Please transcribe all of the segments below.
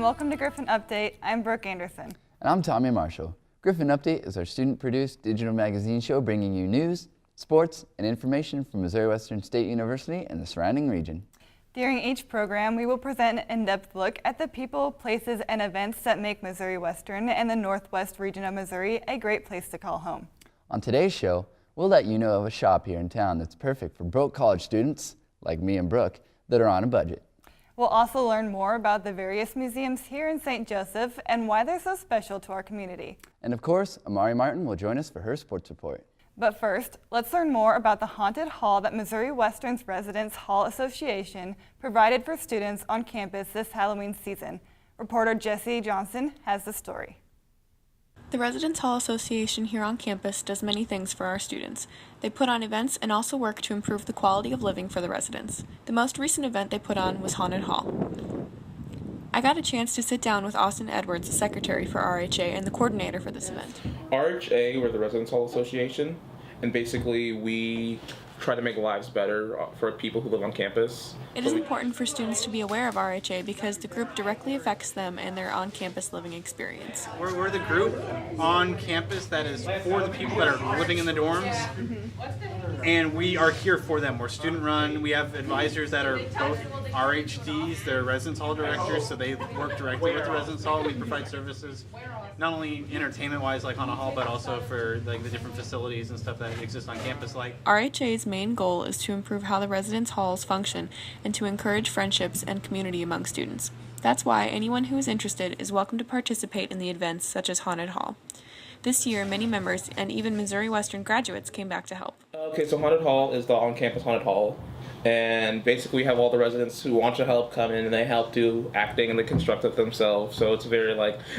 and welcome to Griffin Update. I'm Brooke Anderson. And I'm Tommy Marshall. Griffin Update is our student-produced digital magazine show bringing you news, sports, and information from Missouri Western State University and the surrounding region. During each program, we will present an in-depth look at the people, places, and events that make Missouri Western and the Northwest region of Missouri a great place to call home. On today's show, we'll let you know of a shop here in town that's perfect for broke college students, like me and Brooke, that are on a budget. We'll also learn more about the various museums here in St. Joseph and why they're so special to our community. And of course, Amari Martin will join us for her sports report. But first, let's learn more about the haunted hall that Missouri Western's Residence Hall Association provided for students on campus this Halloween season. Reporter Jesse Johnson has the story. The Residence Hall Association here on campus does many things for our students. They put on events and also work to improve the quality of living for the residents. The most recent event they put on was Haunted Hall. I got a chance to sit down with Austin Edwards, the secretary for RHA and the coordinator for this event. RHA, we're the Residence Hall Association, and basically we try to make lives better for people who live on campus. It is important for students to be aware of RHA because the group directly affects them and their on-campus living experience. We're the group on campus that is for the people that are living in the dorms, and we are here for them. We're student-run. We have advisors that are both RHDs, they're residence hall directors, so they work directly with the residence hall. We provide services, not only entertainment-wise like on a hall, but also for like the different facilities and stuff that exist on campus. Like RHA's main goal is to improve how the residence halls function and to encourage friendships and community among students. That's why anyone who is interested is welcome to participate in the events such as Haunted Hall. This year, many members and even Missouri Western graduates came back to help. Okay, so Haunted Hall is the on-campus Haunted Hall, and basically we have all the residents who want to help come in and they help do acting and they construct it themselves. So it's very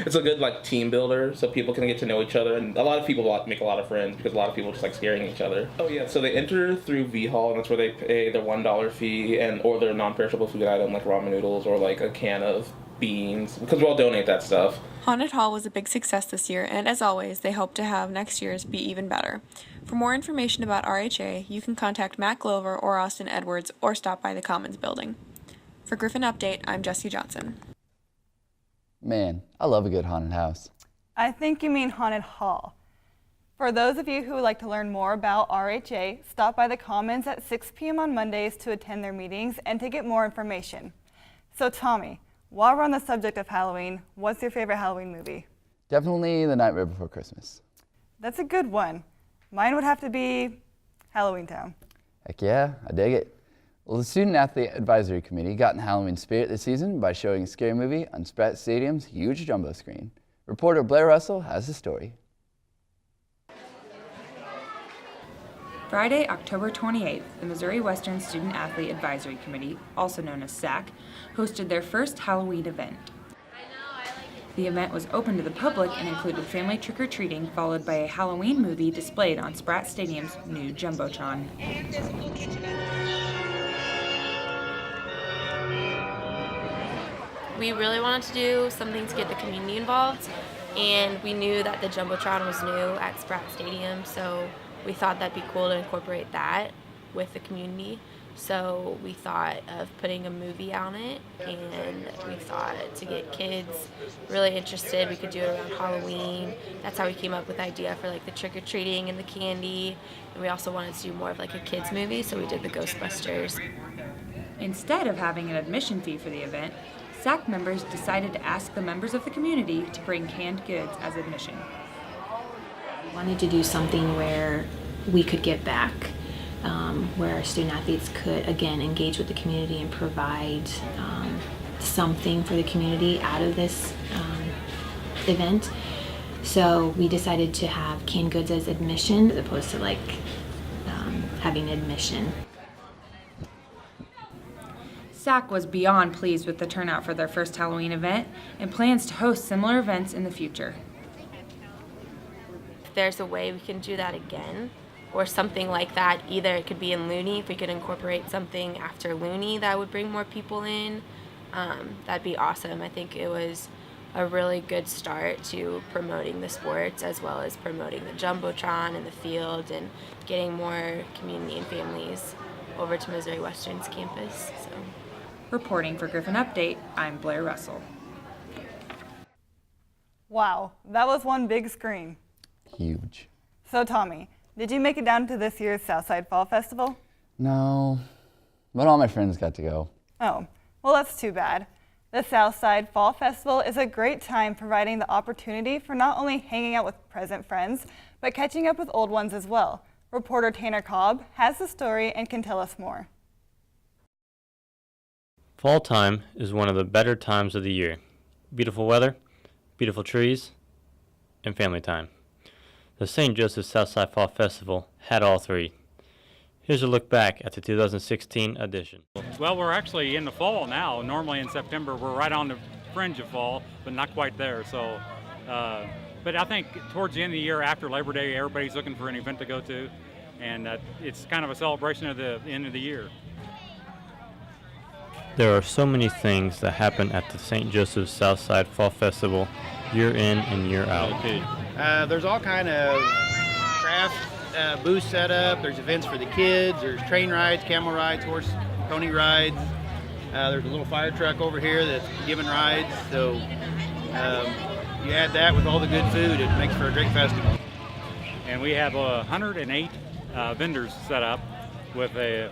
it's a good team builder, so people can get to know each other, and a lot of people make a lot of friends because a lot of people just like scaring each other. Oh yeah, so they enter through V Hall, and that's where they pay their $1 fee or their non-perishable food item like ramen noodles or like a can of beans, because we'll donate that stuff. Haunted Hall was a big success this year, and as always, they hope to have next year's be even better. For more information about RHA, you can contact Matt Glover or Austin Edwards or stop by the Commons building. For Griffin Update, I'm Jesse Johnson. Man, I love a good haunted house. I think you mean Haunted Hall. For those of you who would like to learn more about RHA, stop by the Commons at 6 p.m. on Mondays to attend their meetings and to get more information. So Tommy, while we're on the subject of Halloween, what's your favorite Halloween movie? Definitely The Nightmare Before Christmas. That's a good one. Mine would have to be Halloween Town. Heck yeah, I dig it. Well, the Student Athlete Advisory Committee got in Halloween spirit this season by showing a scary movie on Spratt Stadium's huge jumbo screen. Reporter Blair Russell has the story. Friday, October 28th, the Missouri Western Student Athlete Advisory Committee, also known as SAC, hosted their first Halloween event. The event was open to the public and included family trick-or-treating, followed by a Halloween movie displayed on Spratt Stadium's new Jumbotron. We really wanted to do something to get the community involved, and we knew that the Jumbotron was new at Spratt Stadium, so we thought that'd be cool to incorporate that with the community. So we thought of putting a movie on it, and we thought to get kids really interested, we could do it around Halloween. That's how we came up with the idea for the trick-or-treating and the candy. And we also wanted to do more of a kids movie, so we did the Ghostbusters. Instead of having an admission fee for the event, SAC members decided to ask the members of the community to bring canned goods as admission. We wanted to do something where we could give back, where our student athletes could again engage with the community and provide something for the community out of this event. So we decided to have canned goods as admission as opposed to having admission. SAC was beyond pleased with the turnout for their first Halloween event and plans to host similar events in the future. If there's a way we can do that again, or something like that, either it could be in Looney, if we could incorporate something after Looney that would bring more people in, that'd be awesome. I think it was a really good start to promoting the sports as well as promoting the Jumbotron and the field and getting more community and families over to Missouri Western's campus. So. Reporting for Griffin Update, I'm Blair Russell. Wow, that was one big screen. Huge. So Tommy, did you make it down to this year's Southside Fall Festival? No, but all my friends got to go. Oh, well that's too bad. The Southside Fall Festival is a great time providing the opportunity for not only hanging out with present friends, but catching up with old ones as well. Reporter Tanner Cobb has the story and can tell us more. Fall time is one of the better times of the year. Beautiful weather, beautiful trees, and family time. The St. Joseph Southside Fall Festival had all three. Here's a look back at the 2016 edition. Well, we're actually in the fall now. Normally in September, we're right on the fringe of fall, but not quite there. So, but I think towards the end of the year, after Labor Day, everybody's looking for an event to go to, and it's kind of a celebration of the end of the year. There are so many things that happen at the St. Joseph Southside Fall Festival year in and year out. There's all kind of craft booths set up. There's events for the kids. There's train rides, camel rides, horse, pony rides. There's a little fire truck over here that's giving rides. So you add that with all the good food, it makes for a great festival. And we have 108 vendors set up with a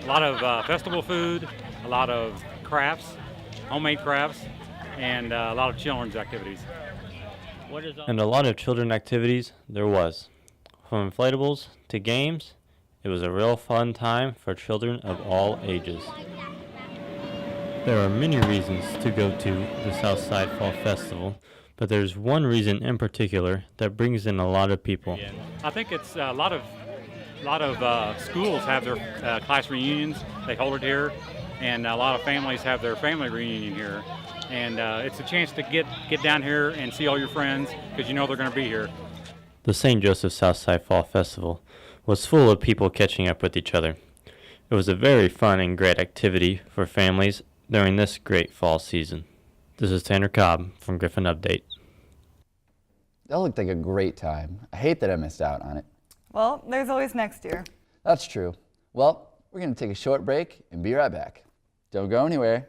lot of festival food, a lot of crafts, homemade crafts, and a lot of children's activities. And a lot of children activities there was. From inflatables to games, it was a real fun time for children of all ages. There are many reasons to go to the Southside Fall Festival, but there's one reason in particular that brings in a lot of people. I think it's a lot of schools have their class reunions. They hold it here, and a lot of families have their family reunion here. And it's a chance to get down here and see all your friends because you know they're going to be here. The St. Joseph Southside Fall Festival was full of people catching up with each other. It was a very fun and great activity for families during this great fall season. This is Tanner Cobb from Griffin Update. That looked like a great time. I hate that I missed out on it. Well, there's always next year. That's true. Well, we're going to take a short break and be right back. Don't go anywhere.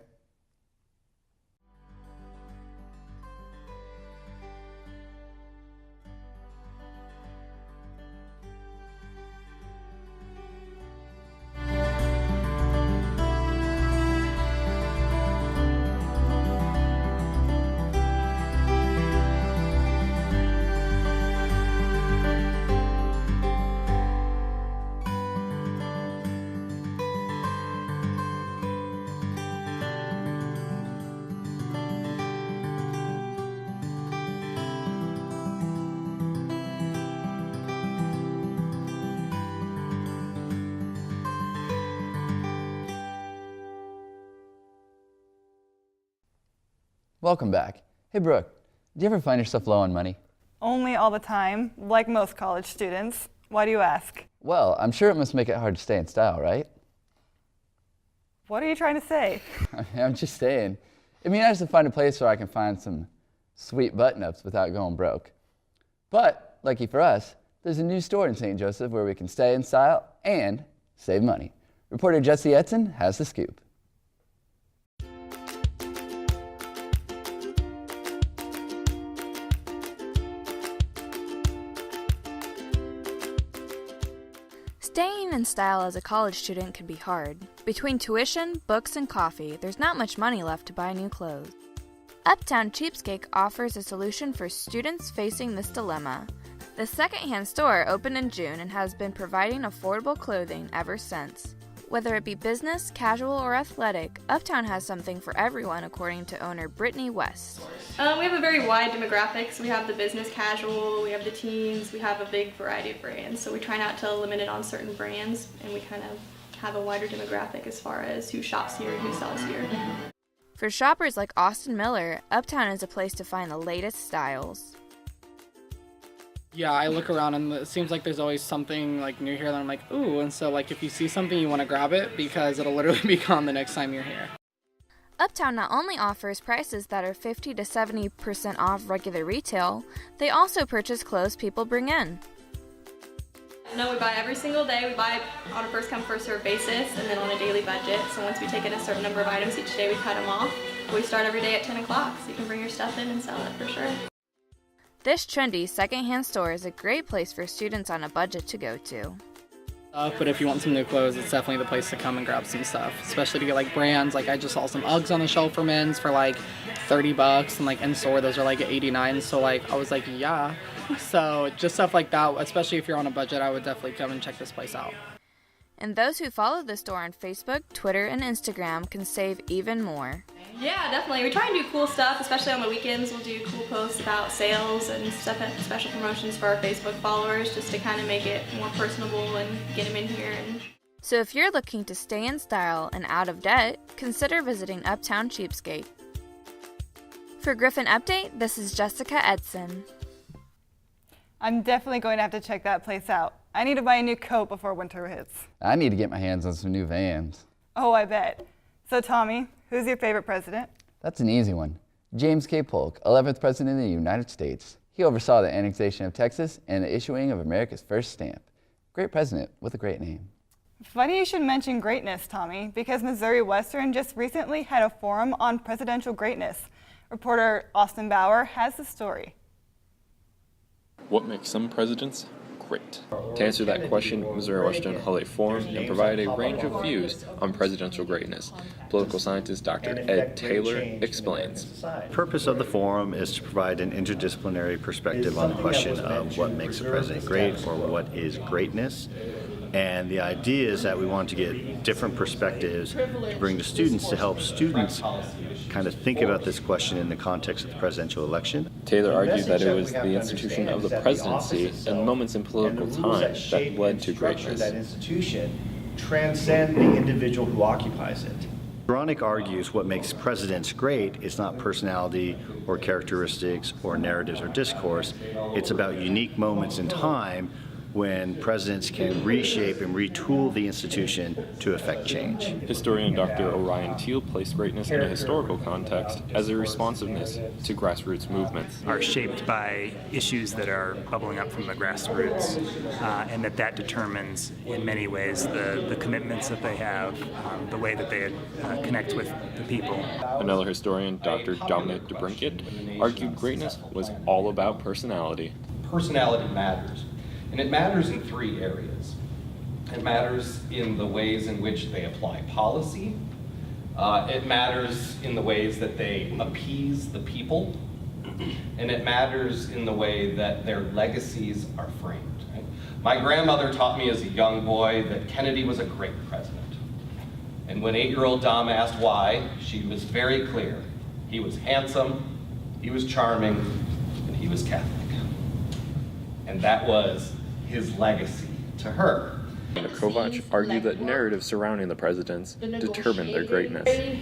Welcome back. Hey Brooke, do you ever find yourself low on money? Only all the time, like most college students. Why do you ask? Well, I'm sure it must make it hard to stay in style, right? What are you trying to say? I'm just saying. It'd be nice to find a place where I can find some sweet button-ups without going broke. But, lucky for us, there's a new store in St. Joseph where we can stay in style and save money. Reporter Jesse Edson has the scoop. Staying in style as a college student can be hard. Between tuition, books, and coffee, there's not much money left to buy new clothes. Uptown Cheapskate offers a solution for students facing this dilemma. The secondhand store opened in June and has been providing affordable clothing ever since. Whether it be business, casual, or athletic, Uptown has something for everyone, according to owner Brittany West. We have a very wide demographic, so we have the business casual, we have the teens, we have a big variety of brands. So we try not to limit it on certain brands, and we kind of have a wider demographic as far as who shops here and who sells here. For shoppers like Austin Miller, Uptown is a place to find the latest styles. Yeah, I look around and it seems like there's always something like new here that I'm like, ooh, and so like if you see something you want to grab it because it'll literally be gone the next time you're here. Uptown not only offers prices that are 50 to 70% off regular retail, they also purchase clothes people bring in. No, we buy every single day. We buy on a first come first served basis and then on a daily budget. So once we take in a certain number of items each day, we cut them off. We start every day at 10 o'clock, so you can bring your stuff in and sell it for sure. This trendy secondhand store is a great place for students on a budget to go to. But if you want some new clothes, it's definitely the place to come and grab some stuff, especially to get like brands. Like I just saw some Uggs on the shelf for men's for like $30, and like in store those are like $89. So like I was like, yeah. So just stuff like that, especially if you're on a budget, I would definitely come and check this place out. And those who follow the store on Facebook, Twitter, and Instagram can save even more. Yeah, definitely. We try and do cool stuff, especially on the weekends. We'll do cool posts about sales and stuff, special promotions for our Facebook followers, just to kind of make it more personable and get them in here. So if you're looking to stay in style and out of debt, consider visiting Uptown Cheapskate. For Griffin Update, this is Jessica Edson. I'm definitely going to have to check that place out. I need to buy a new coat before winter hits. I need to get my hands on some new Vans. Oh, I bet. So Tommy, who's your favorite president? That's an easy one. James K. Polk, 11th President of the United States. He oversaw the annexation of Texas and the issuing of America's first stamp. Great president with a great name. Funny you should mention greatness, Tommy, because Missouri Western just recently had a forum on presidential greatness. Reporter Austin Bauer has the story. What makes some presidents great? To answer that question, Missouri Western held a forum and provided a range of views on presidential greatness. Political scientist Dr. Ed Taylor explains. The purpose of the forum is to provide an interdisciplinary perspective on the question of what makes a president great or what is greatness. And the idea is that we want to get different perspectives to bring to students to help students kind of think about this question in the context of the presidential election. Taylor argued that it was the institution of the presidency and moments in political time that led to greatness. That institution transcend the individual who occupies it. Skowronek argues what makes presidents great is not personality or characteristics or narratives or discourse. It's about unique moments in time when presidents can reshape and retool the institution to effect change. Historian Dr. Orion Teal placed greatness in a historical context as a responsiveness to grassroots movements. Are shaped by issues that are bubbling up from the grassroots, and that determines in many ways the commitments that they have, the way that they connect with the people. Another historian, Dr. Dominic DeBrinket, argued greatness was all about personality. Personality matters. And it matters in three areas. It matters in the ways in which they apply policy. It matters in the ways that they appease the people. And it matters in the way that their legacies are framed. Right? My grandmother taught me as a young boy that Kennedy was a great president. And when 8-year-old Dom asked why, she was very clear. He was handsome, he was charming, and he was Catholic. And that was his legacy to her. Kovacs argued that narratives surrounding the presidents determined their greatness.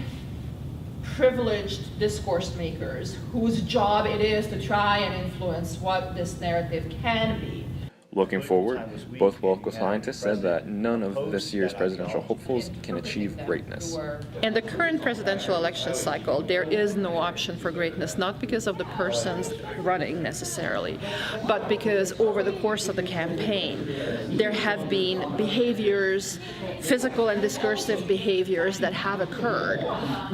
Privileged discourse makers whose job it is to try and influence what this narrative can be. Looking forward, both political scientists said that none of this year's presidential hopefuls can achieve greatness. In the current presidential election cycle, there is no option for greatness, not because of the persons running necessarily, but because over the course of the campaign, there have been behaviors, physical and discursive behaviors that have occurred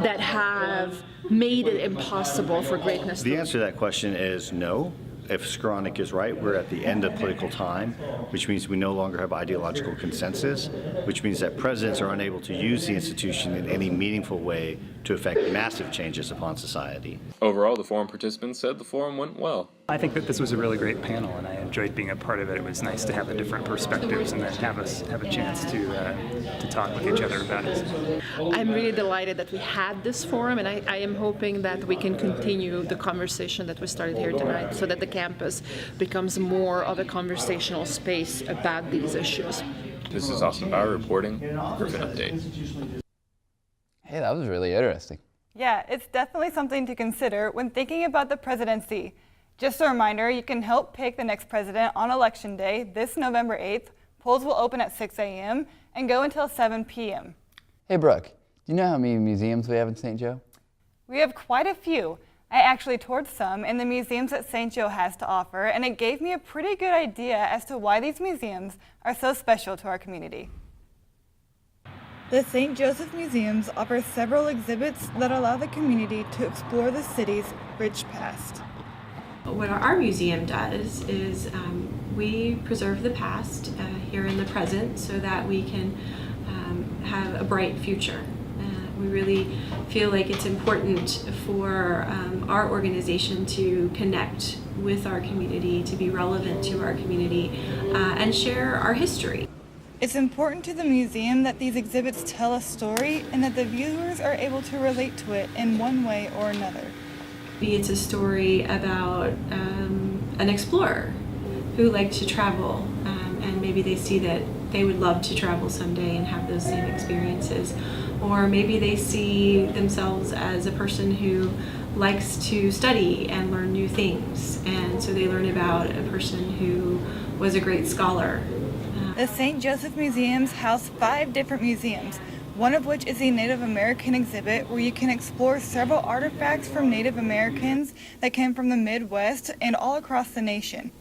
that have made it impossible for greatness. The answer to that question is no. If Skowronek is right, we're at the end of political time, which means we no longer have ideological consensus, which means that presidents are unable to use the institution in any meaningful way to affect massive changes upon society. Overall, the forum participants said the forum went well. I think that this was a really great panel, and I enjoyed being a part of it. It was nice to have the different perspectives and then have a chance to talk with each other about it. I'm really delighted that we had this forum, and I am hoping that we can continue the conversation that we started here tonight so that the campus becomes more of a conversational space about these issues. This is Austin Bauer reporting, Griffin Update. Hey, that was really interesting. Yeah, it's definitely something to consider when thinking about the presidency. Just a reminder, you can help pick the next president on Election Day, this November 8th. Polls will open at 6 a.m. and go until 7 p.m. Hey, Brooke, do you know how many museums we have in St. Joe? We have quite a few. I actually toured some in the museums that St. Joe has to offer, and it gave me a pretty good idea as to why these museums are so special to our community. The St. Joseph Museums offer several exhibits that allow the community to explore the city's rich past. What our museum does is we preserve the past here in the present so that we can have a bright future. We really feel like it's important for our organization to connect with our community, to be relevant to our community, and share our history. It's important to the museum that these exhibits tell a story and that the viewers are able to relate to it in one way or another. Maybe it's a story about an explorer who liked to travel, and maybe they see that they would love to travel someday and have those same experiences. Or maybe they see themselves as a person who likes to study and learn new things, and so they learn about a person who was a great scholar. The St. Joseph Museums house 5 different museums, one of which is the Native American exhibit, where you can explore several artifacts from Native Americans that came from the Midwest and all across the nation.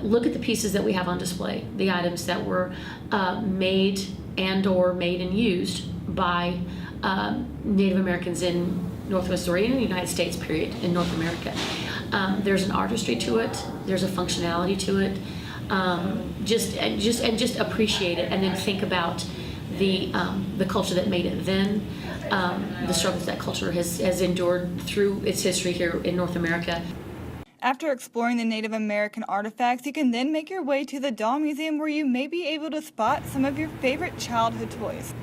Look at the pieces that we have on display, the items that were made and used by Native Americans in Northwest or in the United States, period, in North America. There's an artistry to it, there's a functionality to it. Just appreciate it, and then think about the culture that made it then, the struggles that culture has endured through its history here in North America. After exploring the Native American artifacts, you can then make your way to the Doll Museum, where you may be able to spot some of your favorite childhood toys.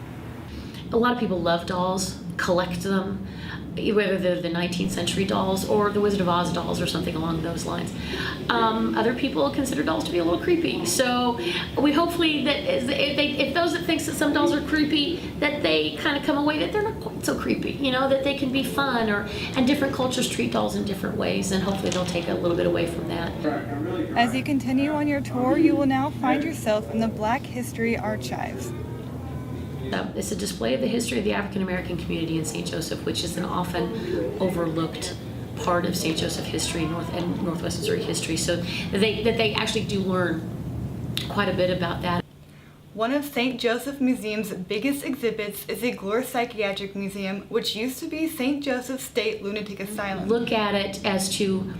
A lot of people love dolls, collect them, whether they're the 19th century dolls or the Wizard of Oz dolls or something along those lines. Other people consider dolls to be a little creepy. So we hopefully that if those that think that some dolls are creepy, that they kind of come away that they're not quite so creepy, you know, that they can be fun, and different cultures treat dolls in different ways, and hopefully they'll take a little bit away from that. As you continue on your tour, you will now find yourself in the Black History Archives. It's a display of the history of the African American community in St. Joseph, which is an often overlooked part of St. Joseph history and Northwest Missouri history, so that they actually do learn quite a bit about that. One of St. Joseph Museum's biggest exhibits is the Glore Psychiatric Museum, which used to be St. Joseph State Lunatic Asylum. Look at it as to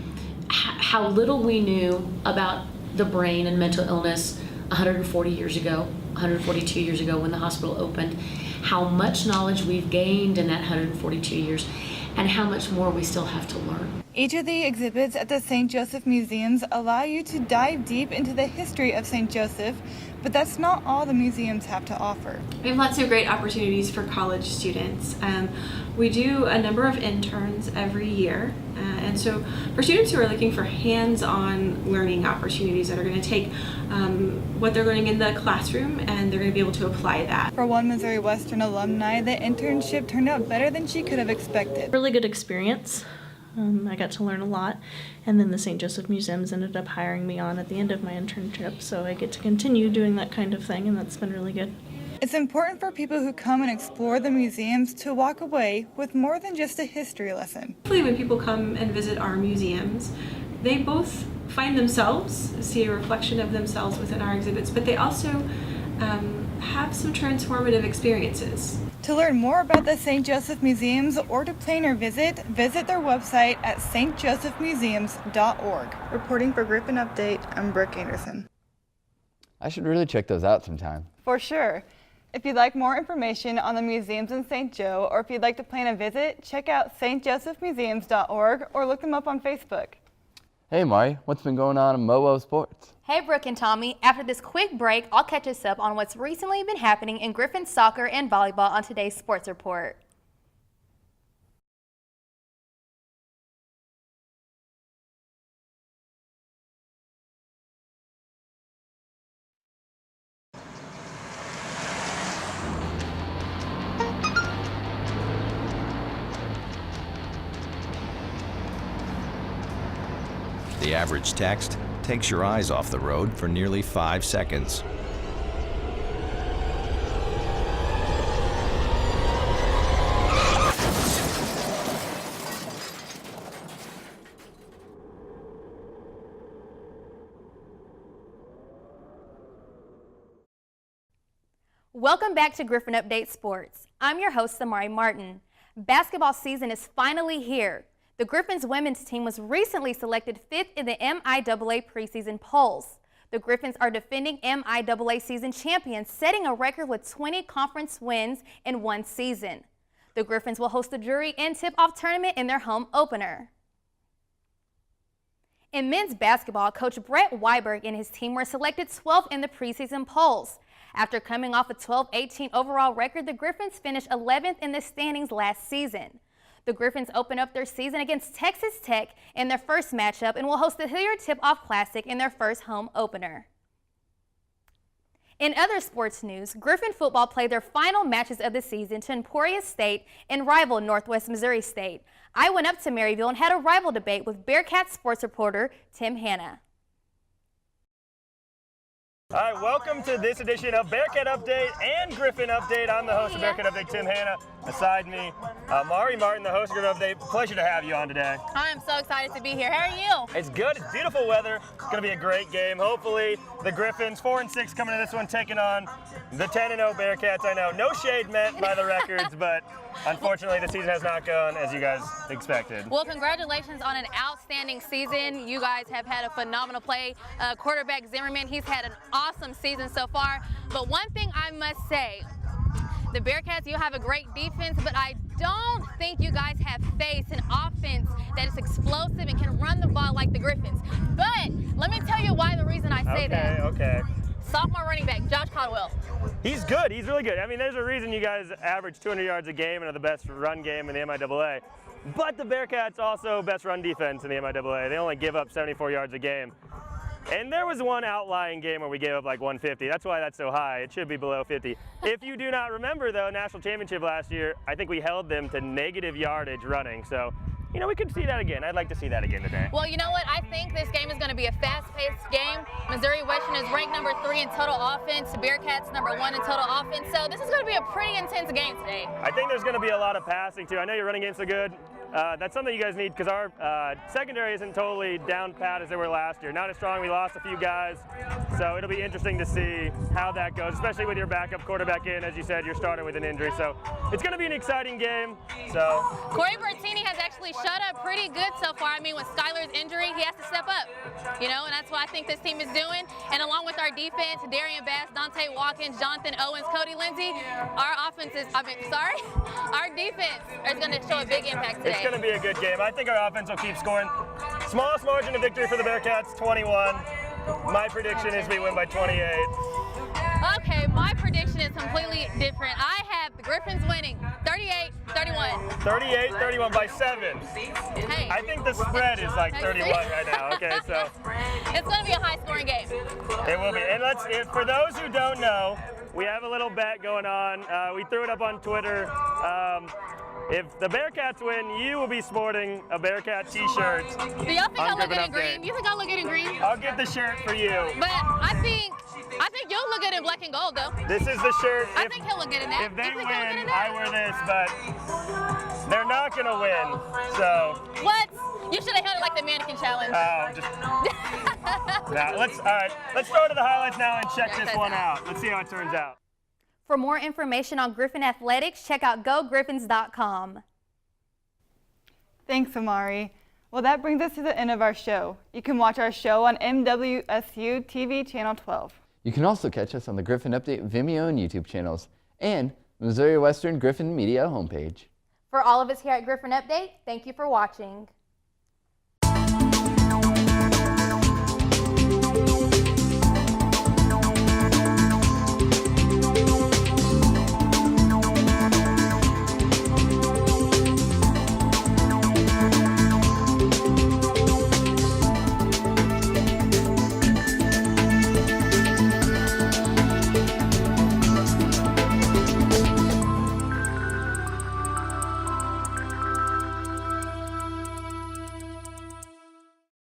how little we knew about the brain and mental illness 140 years ago, 142 years ago when the hospital opened, how much knowledge we've gained in that 142 years, and how much more we still have to learn. Each of the exhibits at the St. Joseph Museums allow you to dive deep into the history of St. Joseph, but that's not all the museums have to offer. We have lots of great opportunities for college students. We do a number of interns every year, and so for students who are looking for hands-on learning opportunities that are going to take what they're learning in the classroom and they're going to be able to apply that. For one Missouri Western alumni, the internship turned out better than she could have expected. Really good experience. I got to learn a lot, and then the St. Joseph Museums ended up hiring me on at the end of my internship, so I get to continue doing that kind of thing, and that's been really good. It's important for people who come and explore the museums to walk away with more than just a history lesson. Hopefully when people come and visit our museums, they both find themselves, see a reflection of themselves within our exhibits, but they also have some transformative experiences. To learn more about the St. Joseph Museums or to plan your visit their website at stjosephmuseums.org. Reporting for Griffin Update, I'm Brooke Anderson. I should really check those out sometime. For sure. If you'd like more information on the museums in St. Joe, or if you'd like to plan a visit, check out stjosephmuseums.org or look them up on Facebook. Hey Mari, what's been going on in MoWo Sports? Hey Brooke and Tommy, after this quick break, I'll catch us up on what's recently been happening in Griffin soccer and volleyball on today's Sports Report. The average text takes your eyes off the road for nearly 5 seconds. Welcome back to Griffin Update Sports. I'm your host, Samari Martin. Basketball season is finally here. The Griffins women's team was recently selected 5th in the MIAA preseason polls. The Griffins are defending MIAA season champions, setting a record with 20 conference wins in one season. The Griffins will host the Drury and tip-off tournament in their home opener. In men's basketball, Coach Brett Weiberg and his team were selected 12th in the preseason polls. After coming off a 12-18 overall record, the Griffins finished 11th in the standings last season. The Griffins open up their season against Texas Tech in their first matchup and will host the Hilliard Tip-Off Classic in their first home opener. In other sports news, Griffin football played their final matches of the season to Emporia State and rival Northwest Missouri State. I went up to Maryville and had a rival debate with Bearcat sports reporter Tim Hanna. All right, welcome to this edition of Bearcat Update and Griffin Update. I'm the host of Bearcat Update, Tim Hanna. Beside me, Mari Martin, the host of Griffin Update. Pleasure to have you on today. I'm so excited to be here. How are you? It's good. It's beautiful weather. It's going to be a great game. Hopefully, the Griffins, 4-6 coming to this one, taking on the 10-0 Bearcats. I know no shade meant by the records, but unfortunately, the season has not gone as you guys expected. Well, congratulations on an outstanding season. You guys have had a phenomenal play. Quarterback Zimmerman, he's had an awesome season so far. But one thing I must say, the Bearcats, you have a great defense, but I don't think you guys have faced an offense that is explosive and can run the ball like the Griffins. But let me tell you why the reason I say that. Okay. Sophomore running back, Josh Caldwell. He's good. He's really good. I mean, there's a reason you guys average 200 yards a game and are the best run game in the MIAA. But the Bearcats also best run defense in the MIAA. They only give up 74 yards a game. And there was one outlying game where we gave up like 150. That's why that's so high. It should be below 50. If you do not remember, though, national championship last year, I think we held them to negative yardage running. So, you know, we could see that again. I'd like to see that again today. Well, you know what? I think this game is going to be a fast-paced game. Missouri Western is ranked number 3 in total offense. Bearcats number 1 in total offense. So this is going to be a pretty intense game today. I think there's going to be a lot of passing, too. I know your running game's so good. That's something you guys need because our secondary isn't totally down pat as they were last year. Not as strong. We lost a few guys. So it'll be interesting to see how that goes, especially with your backup quarterback in. As you said, you're starting with an injury. So it's going to be an exciting game. So Corey Bertini has actually shut up pretty good so far. I mean, with Skylar's injury, he has to step up, you know, and that's what I think this team is doing. And along with our defense, Darian Bass, Dante Watkins, Jonathan Owens, Cody Lindsay, our defense is going to show a big impact today. It's going to be a good game. I think our offense will keep scoring. Smallest margin of victory for the Bearcats, 21. My prediction is we win by 28. Okay, my prediction is completely different. I have the Griffins winning 38-31. 38-31 by 7. Hey. I think the spread is like 31 right now. Okay, so it's going to be a high-scoring game. It will be. And for those who don't know, we have a little bet going on. We threw it up on Twitter. If the Bearcats win, you will be sporting a Bearcat t-shirt. Do y'all think I'll look good in green? You think I'll look good in green? I'll get the shirt for you. But I think you'll look good in black and gold, though. This is the shirt. I think he'll look good in that. If they win, I wear this, but they're not going to win, so. What? You should have held it like the mannequin challenge. Oh, just. All right, let's go to the highlights now and check this one out. Let's see how it turns out. For more information on Griffin Athletics, check out gogriffins.com. Thanks, Amari. Well, that brings us to the end of our show. You can watch our show on MWSU TV Channel 12. You can also catch us on the Griffin Update Vimeo and YouTube channels and Missouri Western Griffin Media homepage. For all of us here at Griffin Update, thank you for watching.